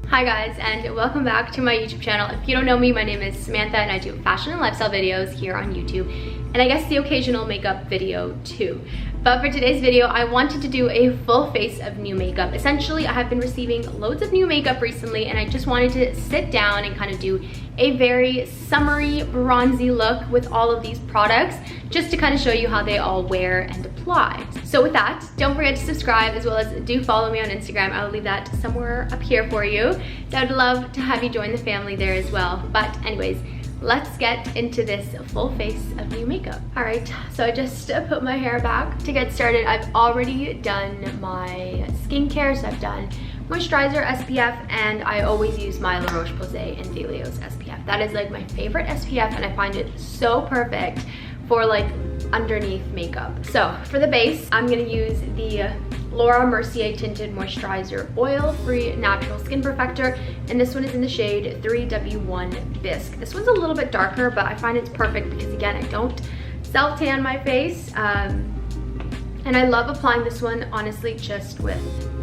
Hi guys, and welcome back to my YouTube channel. If you don't know me, my name is Samantha and I do fashion and lifestyle videos here on YouTube, and I guess the occasional makeup video too. But for today's video, I wanted to do a full face of new makeup. Essentially, I have been receiving loads of new makeup recently, and I just wanted to sit down and kind of do a very summery, bronzy look with all of these products, just to kind of show you how they all wear and apply. So with that, don't forget to subscribe, as well as do follow me on Instagram. I'll leave that somewhere up here for you. So I'd love to have you join the family there as well. But anyways, let's get into this full face of new makeup. All right, so I just put my hair back. To get started, I've already done my skincare. So I've done moisturizer, SPF, and I always use my La Roche-Posay and Delios SPF. That is like my favorite SPF, and I find it so perfect for like underneath makeup. So for the base, I'm gonna use the Laura Mercier Tinted Moisturizer Oil-Free Natural Skin Perfector, and this one is in the shade 3W1 Bisque. This one's a little bit darker, but I find it's perfect because, again, I don't self-tan my face, and I love applying this one, honestly, just with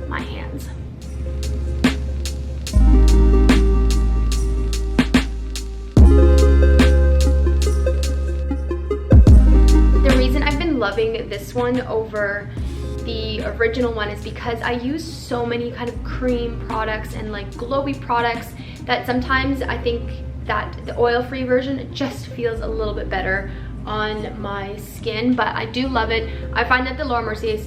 my hands. The reason I've been loving this one over the original one is because I use so many kind of cream products and like glowy products that sometimes I think that the oil-free version just feels a little bit better on my skin, but I do love it. I find that the Laura Mercier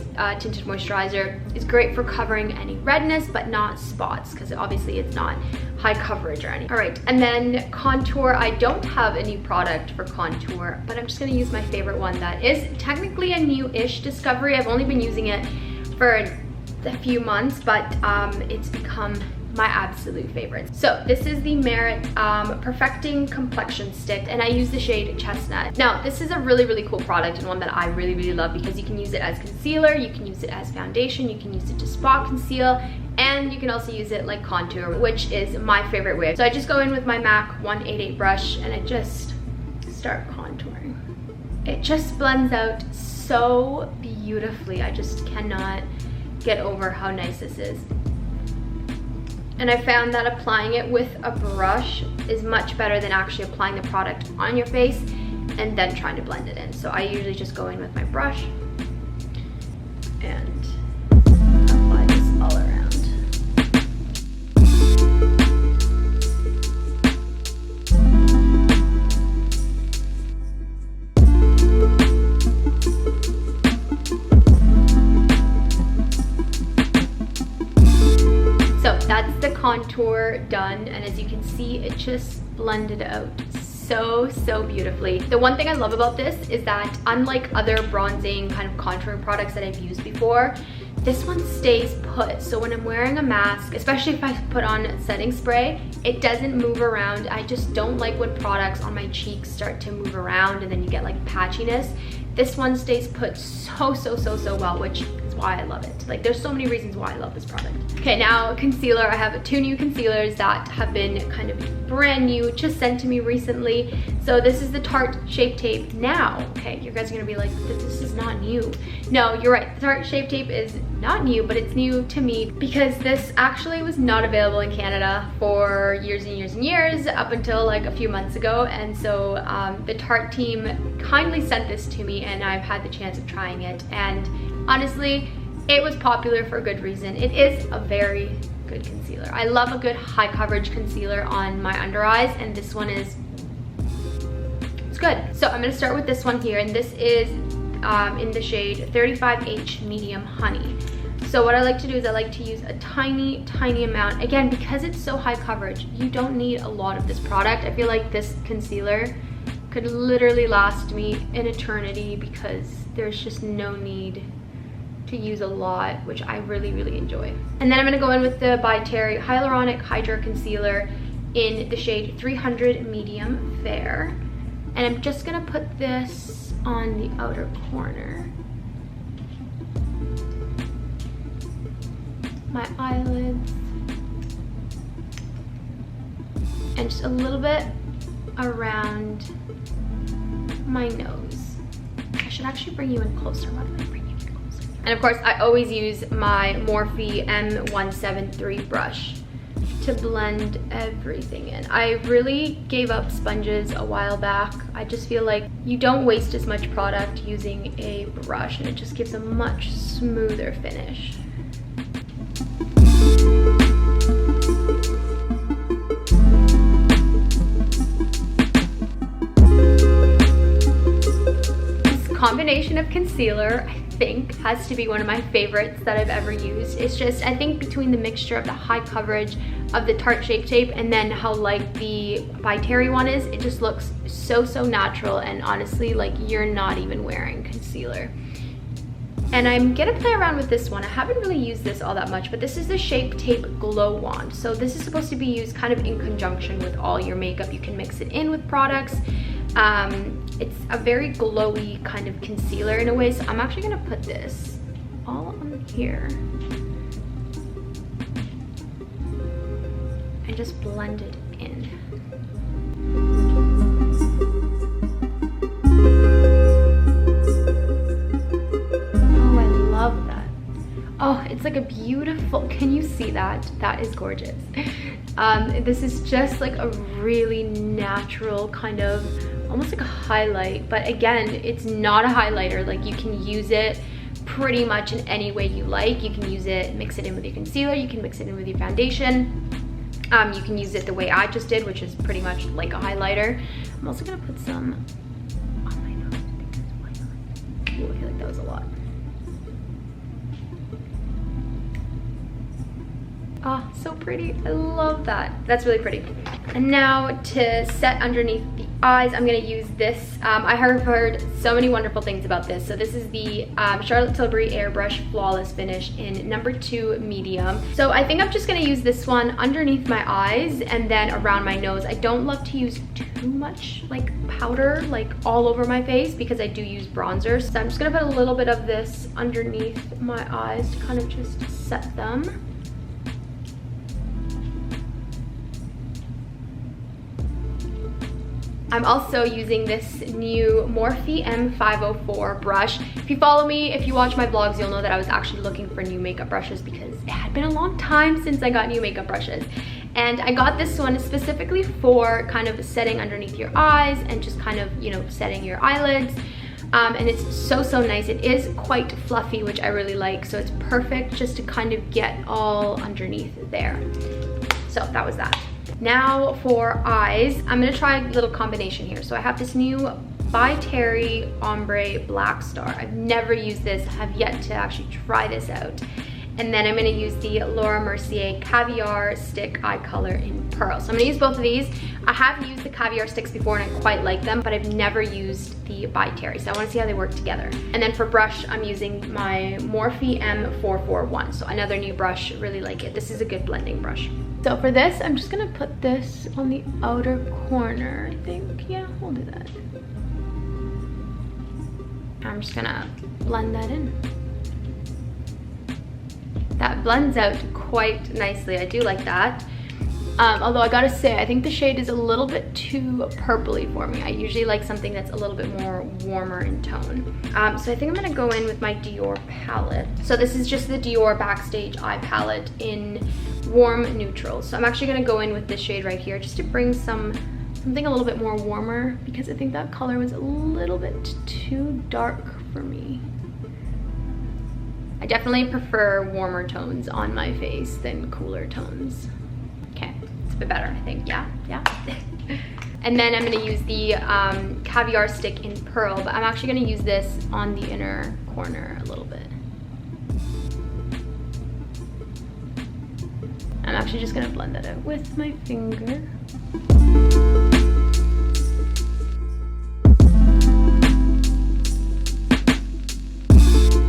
Tinted Moisturizer is great for covering any redness, but not spots, because obviously it's not high coverage or anything. All right, and then contour. I don't have a new product for contour, but I'm just gonna use my favorite one that is technically a new-ish discovery. I've only been using it for a few months, but it's become my absolute favorite. So this is the Merit Perfecting Complexion Stick, and I use the shade Chestnut. Now, this is a really cool product, and one that I really love because you can use it as concealer, you can use it as foundation, you can use it to spot conceal, and you can also use it like contour, which is my favorite way. So I just go in with my MAC 188 brush and I just start contouring. It just blends out so beautifully. I just cannot get over how nice this is. And I found that applying it with a brush is much better than actually applying the product on your face and then trying to blend it in. So I usually just go in with my brush and apply this all around. That's the contour done, and as you can see, it just blended out so beautifully. The one thing I love about this is that unlike other bronzing kind of contouring products that I've used before, this one stays put. So when I'm wearing a mask, especially if I put on setting spray, it doesn't move around. I just don't like when products on my cheeks start to move around and then you get like patchiness. This one stays put so well, which is why I love it. Like, there's so many reasons why I love this product. Okay, now concealer. I have 2 new concealers that have been kind of brand new, just sent to me recently. So this is the Tarte Shape Tape Now. Okay, you guys are gonna be like, this is not new. No, you're right. The Tarte Shape Tape is not new, but it's new to me because this actually was not available in Canada for years and years, up until like a few months ago. And so the Tarte team kindly sent this to me, and I've had the chance of trying it, and honestly, it was popular for a good reason. It is a very good concealer. I love a good high coverage concealer on my under eyes, and this one is, it's good. So I'm gonna start with this one here, and this is in the shade 35H Medium Honey. So what I like to do is I like to use a tiny amount. Again, because it's so high coverage, you don't need a lot of this product. I feel like this concealer could literally last me an eternity because there's just no need to use a lot, which I really enjoy. And then I'm gonna go in with the By Terry Hyaluronic Hydra Concealer in the shade 300 Medium Fair. And I'm just gonna put this on the outer corner. My eyelids. And just a little bit around my nose. I should actually bring you in closer. Why don't I bring you in closer? And of course, I always use my Morphe M173 brush to blend everything in. I really gave up sponges a while back. I just feel like you don't waste as much product using a brush, and it just gives a much smoother finish. This combination of concealer, I think, has to be one of my favorites that I've ever used. It's just, I think between the mixture of the high coverage of the Tarte Shape Tape and then how light the By Terry one is, it just looks so natural, and honestly, like, you're not even wearing concealer. And I'm gonna play around with this one. I haven't really used this all that much, but this is the Shape Tape Glow Wand. So this is supposed to be used kind of in conjunction with all your makeup. You can mix it in with products. It's a very glowy kind of concealer in a way, so I'm actually gonna put this all on here and just blend it in. Oh, I love that. Oh, it's like a beautiful, can you see that? That is gorgeous. This is just like a really natural kind of, almost like a highlight, but again, it's not a highlighter. Like, you can use it pretty much in any way you like. You can use it, mix it in with your concealer, you can mix it in with your foundation. You can use it the way I just did, which is pretty much like a highlighter. I'm also gonna put some on my nose because ooh, I feel like that was a lot. Ah, so pretty. I love that. That's really pretty. And now to set underneath the eyes, I'm gonna use this. I have heard so many wonderful things about this. So this is the Charlotte Tilbury Airbrush Flawless Finish in number 2 medium. So I think I'm just gonna use this one underneath my eyes and then around my nose. I don't love to use too much like powder like all over my face because I do use bronzer. So I'm just gonna put a little bit of this underneath my eyes to kind of just set them. I'm also using this new Morphe M504 brush. If you follow me, if you watch my vlogs, you'll know that I was actually looking for new makeup brushes because it had been a long time since I got new makeup brushes. And I got this one specifically for kind of setting underneath your eyes and just kind of, you know, setting your eyelids. And it's so nice. It is quite fluffy, which I really like. So it's perfect just to kind of get all underneath there. So that was that. Now for eyes, I'm gonna try a little combination here. So I have this new By Terry Ombre Black Star. I've never used this, have yet to actually try this out. And then I'm gonna use the Laura Mercier Caviar Stick Eye Color in Pearl. So I'm gonna use both of these. I have used the Caviar Sticks before and I quite like them, but I've never used the By Terry. So I wanna see how they work together. And then for brush, I'm using my Morphe M441. So another new brush, really like it. This is a good blending brush. So for this, I'm just gonna put this on the outer corner, I think. Yeah, we'll do that. I'm just gonna blend that in. That blends out quite nicely. I do like that. Although I gotta say, I think the shade is a little bit too purpley for me. I usually like something that's a little bit more warmer in tone. So I think I'm gonna go in with my Dior palette. So this is just the Dior Backstage Eye Palette in Warm Neutral. So I'm actually gonna go in with this shade right here just to bring something a little bit more warmer because I think that color was a little bit too dark for me. I definitely prefer warmer tones on my face than cooler tones. Okay, it's a bit better, I think. Yeah. And then I'm gonna use the Caviar Stick in Pearl, but I'm actually gonna use this on the inner corner a little bit. I'm actually just gonna blend that out with my finger.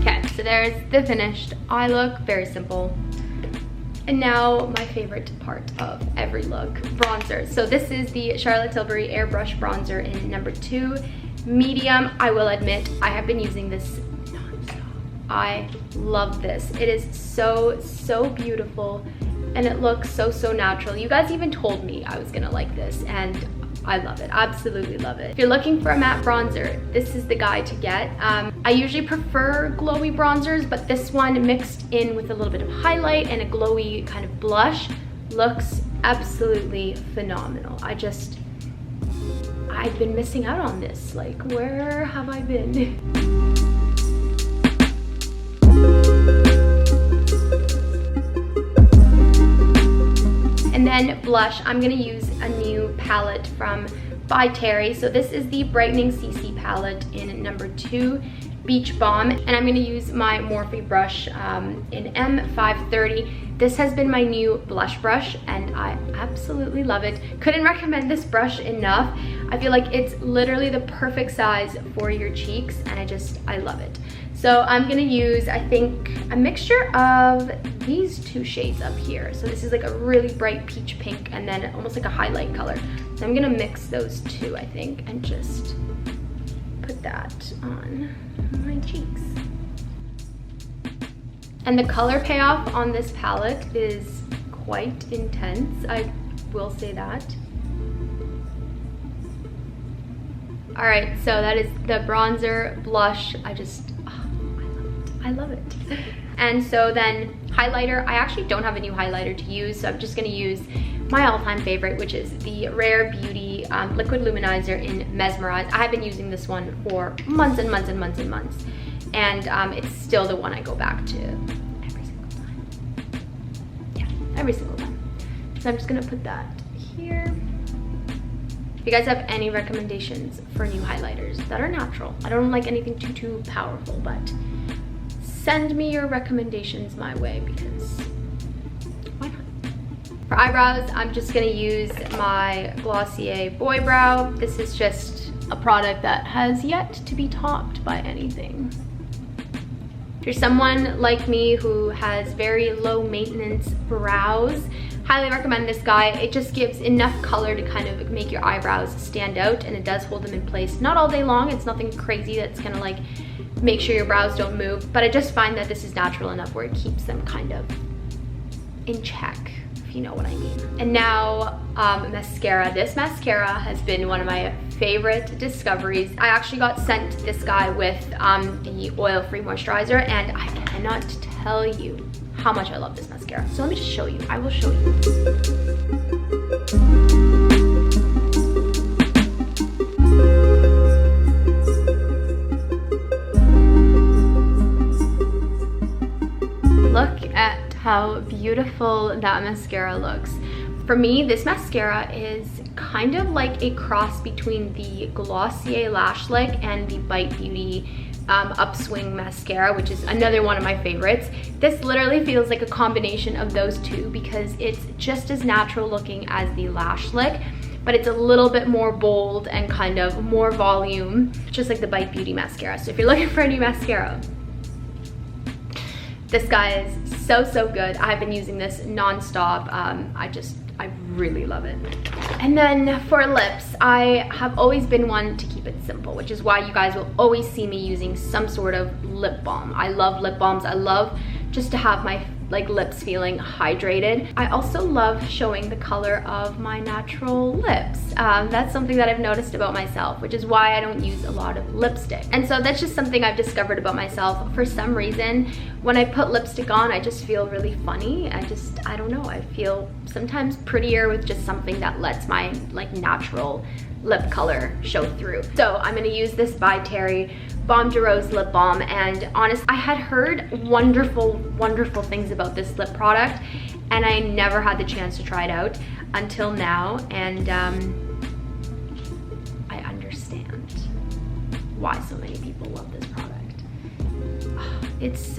Okay, so there's the finished eye look, very simple. And now my favorite part of every look, bronzer. So this is the Charlotte Tilbury Airbrush Bronzer in number 2 medium. I will admit, I have been using this nonstop. I love this. It is so beautiful. And it looks so natural. You guys even told me I was gonna like this, and I love it, absolutely love it. If you're looking for a matte bronzer, this is the guy to get. I usually prefer glowy bronzers, but this one mixed in with a little bit of highlight and a glowy kind of blush looks absolutely phenomenal. I've been missing out on this. Like, where have I been? And then blush, I'm gonna use a new palette from by Terry. So this is the Brightening CC palette in number 2, Beach Bomb, and I'm gonna use my Morphe brush in M530. This has been my new blush brush and I absolutely love it. Couldn't recommend this brush enough. I feel like it's literally the perfect size for your cheeks and I love it. So I'm gonna use, I think, a mixture of these 2 shades up here. So this is like a really bright peach pink and then almost like a highlight color. So I'm gonna mix those 2, I think, and just put that on my cheeks. And the color payoff on this palette is quite intense, I will say that. All right, so that is the bronzer, blush. I love it. And so then highlighter, I actually don't have a new highlighter to use, so I'm just gonna use my all-time favorite, which is the Rare Beauty Liquid Luminizer in Mesmerize. I have been using this one for months and months and months and months. And it's still the one I go back to every single time. Yeah, every single time. So I'm just gonna put that here. If you guys have any recommendations for new highlighters that are natural, I don't like anything too powerful, but send me your recommendations my way because why not? For eyebrows, I'm just gonna use my Glossier Boy Brow. This is just a product that has yet to be topped by anything. If you're someone like me who has very low maintenance brows, highly recommend this guy. It just gives enough color to kind of make your eyebrows stand out, and it does hold them in place. Not all day long, it's nothing crazy that's gonna like make sure your brows don't move, but I just find that this is natural enough where it keeps them kind of in check, if you know what I mean. And now mascara. This mascara has been one of my favorite discoveries. I actually got sent this guy with the oil-free moisturizer, and I cannot tell you how much I love this mascara. So let me just show you. I will show you. Look at how beautiful that mascara looks. For me, this mascara is kind of like a cross between the Glossier Lash Lick and the Bite Beauty Upswing mascara, which is another one of my favorites. This literally feels like a combination of those two because it's just as natural looking as the Lash Lick, but it's a little bit more bold and kind of more volume, just like the Bite Beauty mascara. So if you're looking for a new mascara, this guy is so good. I've been using this non-stop. I really love it. And then for lips, I have always been one to keep it simple, which is why you guys will always see me using some sort of lip balm. I love lip balms. I love just to have my lips feeling hydrated. I also love showing the color of my natural lips. That's something that I've noticed about myself, which is why I don't use a lot of lipstick. And so that's just something I've discovered about myself. For some reason, when I put lipstick on, I just feel really funny. I don't know, I feel sometimes prettier with just something that lets my natural lip color show through. So I'm gonna use this by Terry Balm de Rose lip balm, and honestly, I had heard wonderful things about this lip product, and I never had the chance to try it out until now, and I understand why so many people love this product. It's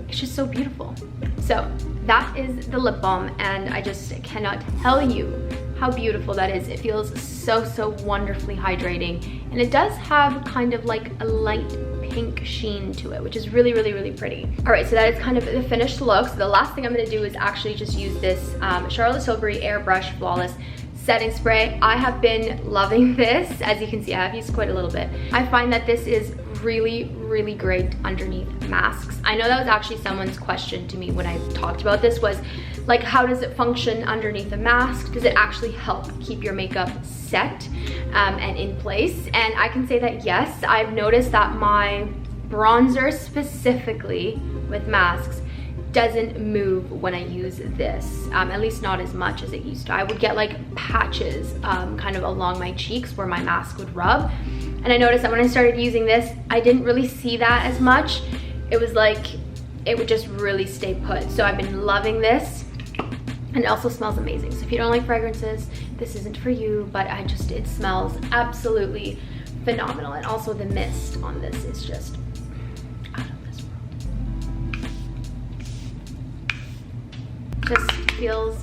just so beautiful. So that is the lip balm, and I just cannot tell you how beautiful that is. It feels so wonderfully hydrating, and it does have kind of like a light pink sheen to it, which is really pretty. All right, so that is kind of the finished look. So the last thing I'm gonna do is actually just use this Charlotte Tilbury Airbrush Flawless setting spray. I have been loving this. As you can see, I have used quite a little bit. I find that this is really great underneath masks. I know that was actually someone's question to me when I talked about this, was like, how does it function underneath a mask? Does it actually help keep your makeup set and in place? And I can say that yes, I've noticed that my bronzer specifically with masks doesn't move when I use this, at least not as much as it used to. I would get like patches kind of along my cheeks where my mask would rub, and I noticed that when I started using this, I didn't really see that as much. It was like it would just really stay put. So I've been loving this, and it also smells amazing. So if you don't like fragrances, this isn't for you, but it smells absolutely phenomenal. And also the mist on this is just out of this world. Just feels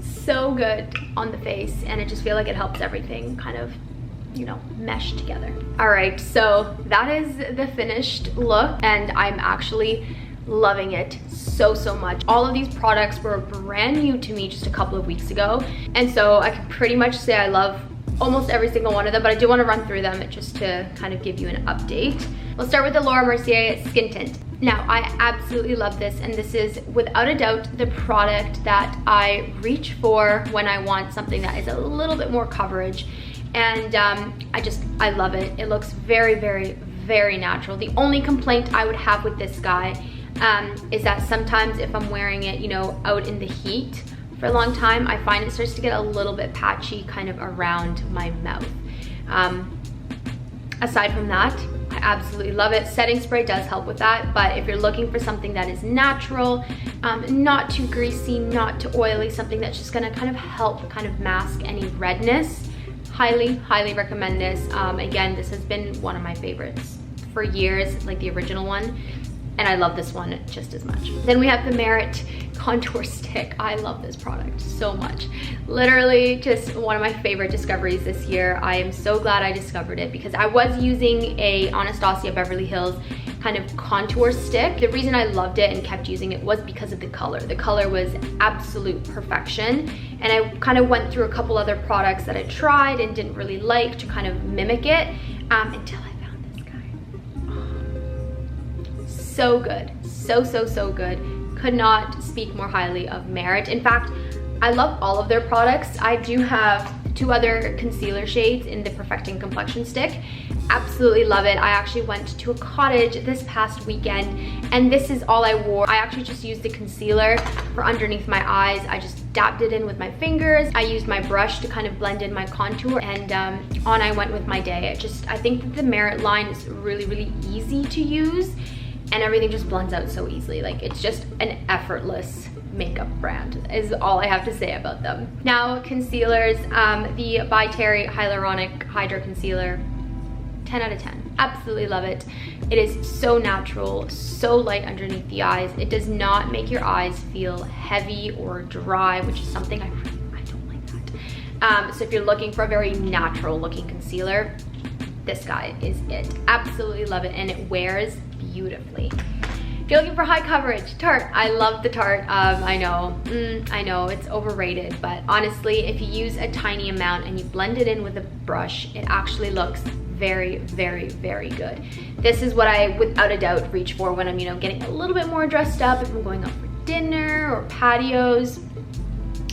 so good on the face, and it just feels like it helps everything kind of, you know, mesh together. All right, so that is the finished look, and I'm actually loving it so much. All of these products were brand new to me just a couple of weeks ago, and so I can pretty much say I love almost every single one of them, but I do want to run through them just to kind of give you an update. We'll start with the Laura Mercier Skin Tint. Now, I absolutely love this, and this is without a doubt the product that I reach for when I want something that is a little bit more coverage, and I love it. It looks very natural. The only complaint I would have with this guy is that sometimes if I'm wearing it, you know, out in the heat for a long time, I find it starts to get a little bit patchy kind of around my mouth. Aside from that, I absolutely love it. Setting spray does help with that, but if you're looking for something that is natural, not too greasy, not too oily, something that's just gonna kind of help kind of mask any redness, highly recommend this. Again, this has been one of my favorites for years, like the original one, and I love this one just as much. Then we have the Merit Contour Stick. I love this product so much. Literally just one of my favorite discoveries this year. I am so glad I discovered it because I was using a Anastasia Beverly Hills kind of contour stick. The reason I loved it and kept using it was because of the color. The color was absolute perfection, and I kind of went through a couple other products that I tried and didn't really like to kind of mimic it until I found this guy. So good, so good. Could not speak more highly of Merit. In fact, I love all of their products. I do have 2 other concealer shades in the Perfecting Complexion Stick. Absolutely love it. I actually went to a cottage this past weekend, and this is all I wore. I actually just used the concealer for underneath my eyes. I just dabbed it in with my fingers. I used my brush to kind of blend in my contour, and on I went with my day. I think that the Merit line is really easy to use, and everything just blends out so easily. Like, it's just an effortless makeup brand is all I have to say about them. Now, concealers, the By Terry Hyaluronic Hydra Concealer, 10 out of 10. Absolutely love it. It is so natural, so light underneath the eyes. It does not make your eyes feel heavy or dry, which is something I don't like that. So if you're looking for a very natural looking concealer, this guy is it. Absolutely love it, and it wears beautifully. If you're looking for high coverage, Tarte. I love the Tarte. I know it's overrated, but honestly, if you use a tiny amount and you blend it in with a brush, it actually looks very good. This is what I, without a doubt, reach for when I'm, you know, getting a little bit more dressed up, if I'm going out for dinner or patios,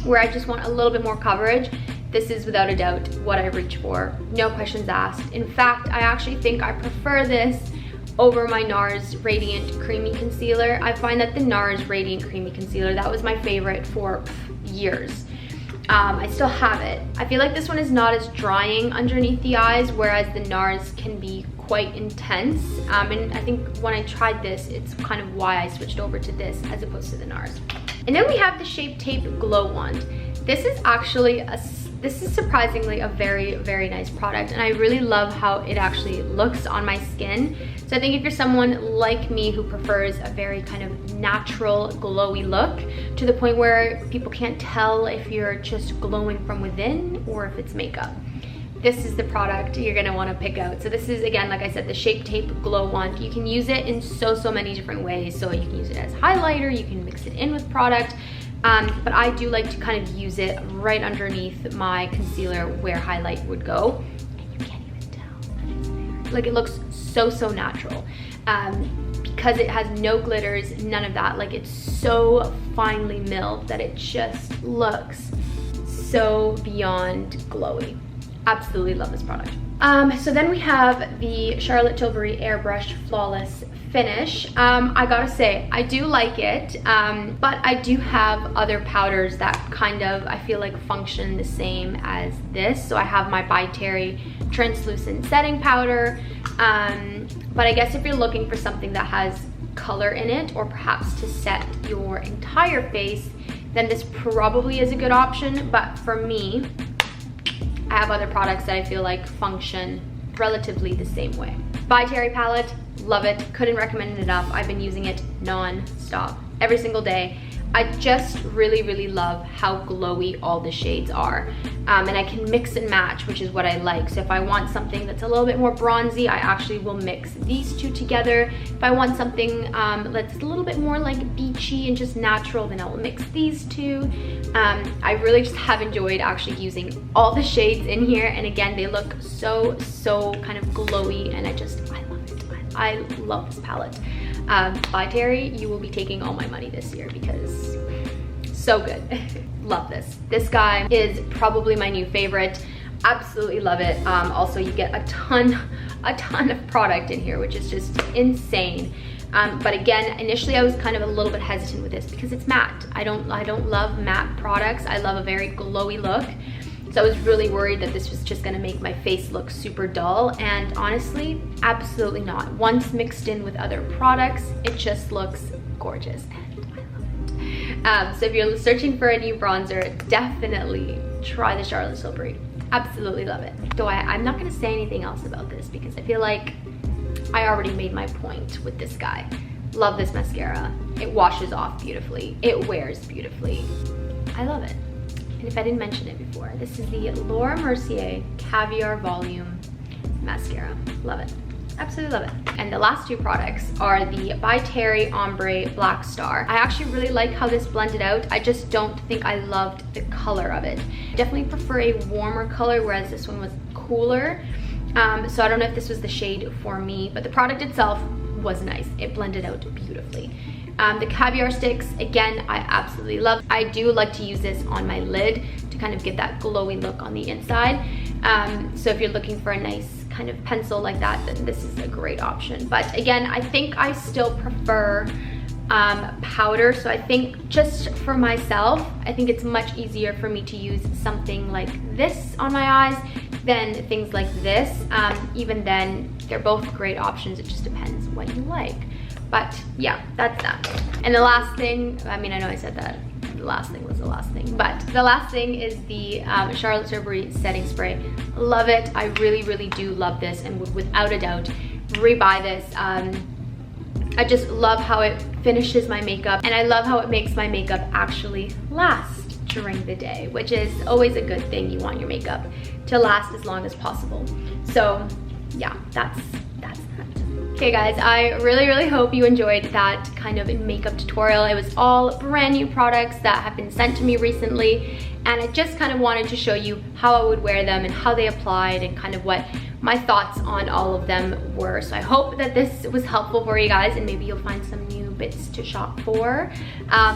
where I just want a little bit more coverage. This is without a doubt what I reach for, no questions asked. In fact, I actually think I prefer this over my NARS Radiant Creamy Concealer. I find that the NARS Radiant Creamy Concealer, that was my favorite for years. I still have it. I feel like this one is not as drying underneath the eyes, whereas the NARS can be quite intense. And I think when I tried this, it's kind of why I switched over to this as opposed to the NARS. And then we have the Shape Tape Glow Wand. This is actually this is surprisingly a very nice product, and I really love how it actually looks on my skin. So I think if you're someone like me who prefers a very kind of natural glowy look to the point where people can't tell if you're just glowing from within or if it's makeup, this is the product you're gonna wanna pick out. So this is, again, like I said, the Shape Tape Glow Wand. You can use it in so many different ways. So you can use it as highlighter, you can mix it in with product, but I do like to kind of use it right underneath my concealer where highlight would go, and you can't even tell that it's there. Like, it looks so natural. Because it has no glitters, none of that. Like, it's so finely milled that it just looks so beyond glowy. Absolutely love this product. So then we have the Charlotte Tilbury Airbrush Flawless Finish. I gotta say, I do like it, but I do have other powders that kind of, I feel like, function the same as this. So I have my By Terry Translucent Setting Powder, but I guess if you're looking for something that has color in it, or perhaps to set your entire face, then this probably is a good option. But for me, I have other products that I feel like function relatively the same way. By Terry palette, love it, couldn't recommend it enough. I've been using it non-stop, every single day. I just really love how glowy all the shades are. And I can mix and match, which is what I like. So if I want something that's a little bit more bronzy, I actually will mix these two together. If I want something that's a little bit more like beachy and just natural, then I will mix these two. I really just have enjoyed actually using all the shades in here. And again, they look so kind of glowy, and I love it. I love this palette. By Terry, you will be taking all my money this year because so good. Love this. This guy is probably my new favorite. Absolutely love it. Also, you get a ton of product in here, which is just insane. But again, initially I was kind of a little bit hesitant with this because it's matte. I don't love matte products. I love a very glowy look. So I was really worried that this was just gonna make my face look super dull, and honestly, absolutely not. Once mixed in with other products, it just looks gorgeous, and I love it. So if you're searching for a new bronzer, definitely try the Charlotte Tilbury. Absolutely love it. Though I'm not gonna say anything else about this because I feel like I already made my point with this guy. Love this mascara. It washes off beautifully. It wears beautifully. I love it. And if I didn't mention it before, this is the Laura Mercier Caviar Volume Mascara. Love it. Absolutely love it. And the last two products are the By Terry Ombre Black Star. I actually really like how this blended out. I just don't think I loved the color of it. I definitely prefer a warmer color, whereas this one was cooler. So I don't know if this was the shade for me, but the product itself was nice. It blended out beautifully. The caviar sticks, again, I absolutely love. I do like to use this on my lid to kind of get that glowy look on the inside. So if you're looking for a nice kind of pencil like that, then this is a great option. But again, I think I still prefer powder. So I think just for myself, I think it's much easier for me to use something like this on my eyes than things like this. Even then, they're both great options. It just depends what you like. But yeah, that's that. And the last thing, I mean, I know I said that the last thing was the last thing, but the last thing is the Charlotte Tilbury Setting Spray. Love it. I really do love this, and would without a doubt rebuy this. I just love how it finishes my makeup, and I love how it makes my makeup actually last during the day, which is always a good thing. You want your makeup to last as long as possible. So yeah, that's that. Okay guys, I really hope you enjoyed that kind of makeup tutorial. It was all brand new products that have been sent to me recently, and I just kind of wanted to show you how I would wear them and how they applied and kind of what my thoughts on all of them were. So I hope that this was helpful for you guys, and maybe you'll find some new bits to shop for,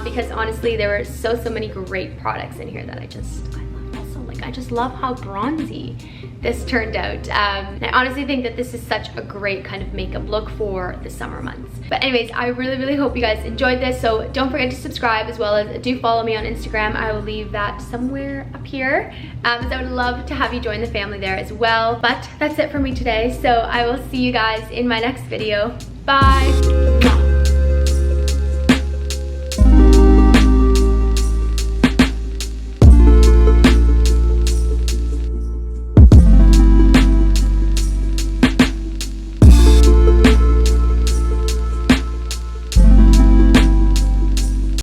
because honestly there were so many great products in here that I love. Also, like, I just love how bronzy this turned out. And I honestly think that this is such a great kind of makeup look for the summer months. But anyways, I really hope you guys enjoyed this. So don't forget to subscribe, as well as do follow me on Instagram. I will leave that somewhere up here. So I would love to have you join the family there as well. But that's it for me today. So I will see you guys in my next video. Bye.